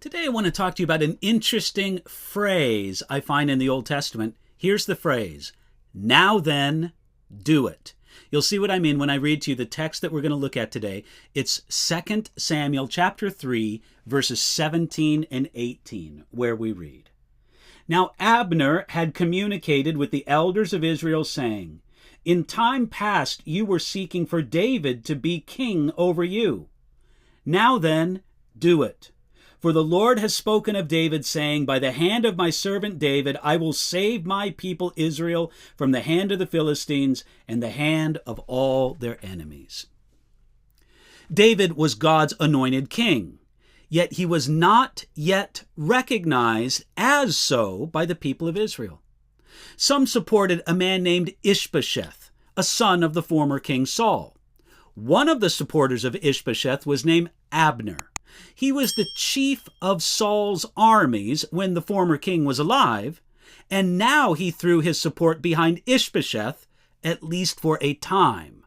Today I want to talk to you about an interesting phrase I find in the Old Testament. Here's the phrase, "Now then, do it." You'll see what I mean when I read to you the text that we're going to look at today. It's 2 Samuel chapter 3, verses 17 and 18, where we read, "Now Abner had communicated with the elders of Israel, saying, 'In time past you were seeking for David to be king over you. Now then, do it. For the Lord has spoken of David, saying, By the hand of my servant David, I will save my people Israel from the hand of the Philistines and the hand of all their enemies.'" David was God's anointed king, yet he was not yet recognized as so by the people of Israel. Some supported a man named Ishbosheth, a son of the former King Saul. One of the supporters of Ishbosheth was named Abner. He was the chief of Saul's armies when the former king was alive, and now he threw his support behind Ishbosheth, at least for a time.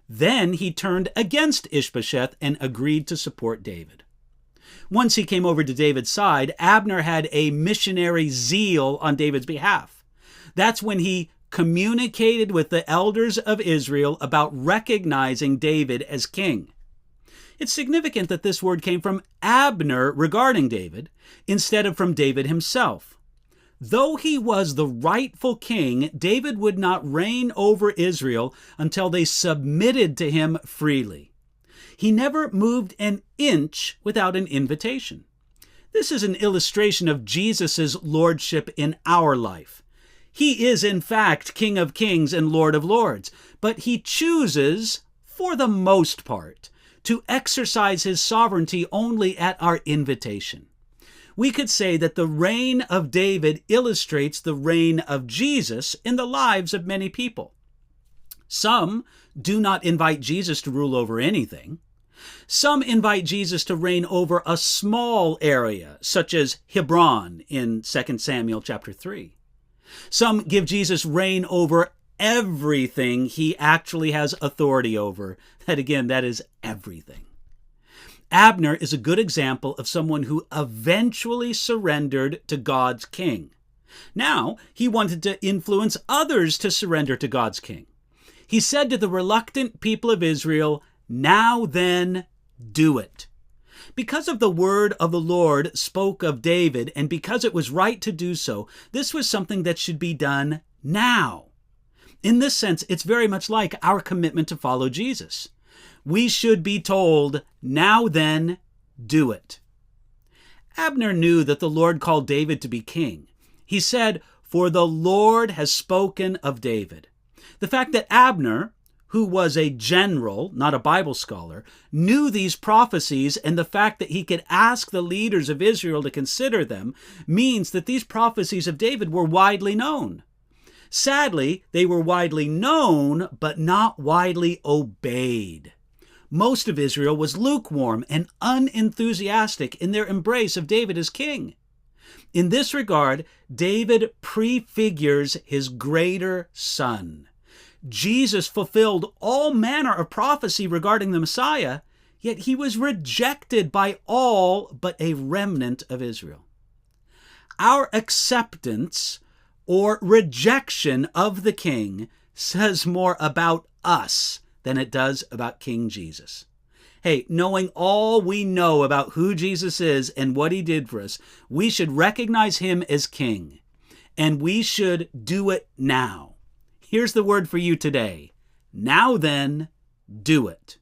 Then he turned against Ishbosheth and agreed to support David. Once he came over to David's side, Abner had a missionary zeal on David's behalf. That's when he communicated with the elders of Israel about recognizing David as king. It's significant that this word came from Abner regarding David, instead of from David himself. Though he was the rightful king, David would not reign over Israel until they submitted to him freely. He never moved an inch without an invitation. This is an illustration of Jesus' lordship in our life. He is, in fact, King of Kings and Lord of Lords, but he chooses, for the most part, to exercise his sovereignty only at our invitation. We could say that the reign of David illustrates the reign of Jesus in the lives of many people. Some do not invite Jesus to rule over anything. Some invite Jesus to reign over a small area, such as Hebron in 2 Samuel chapter 3. Some give Jesus reign over everything he actually has authority over. That is everything. Abner is a good example of someone who eventually surrendered to God's king. Now, he wanted to influence others to surrender to God's king. He said to the reluctant people of Israel, "Now then, do it." Because of the word of the Lord spoke of David, and because it was right to do so, this was something that should be done now. In this sense, it's very much like our commitment to follow Jesus. We should be told, "Now then, do it." Abner knew that the Lord called David to be king. He said, "For the Lord has spoken of David." The fact that Abner, who was a general, not a Bible scholar, knew these prophecies, and the fact that he could ask the leaders of Israel to consider them, means that these prophecies of David were widely known. Sadly, they were widely known, but not widely obeyed. Most of Israel was lukewarm and unenthusiastic in their embrace of David as king. In this regard, David prefigures his greater son. Jesus fulfilled all manner of prophecy regarding the Messiah, yet he was rejected by all but a remnant of Israel. Our acceptance or rejection of the king says more about us than it does about King Jesus. Hey, knowing all we know about who Jesus is and what he did for us, we should recognize him as king, and we should do it now. Here's the word for you today. Now then, do it.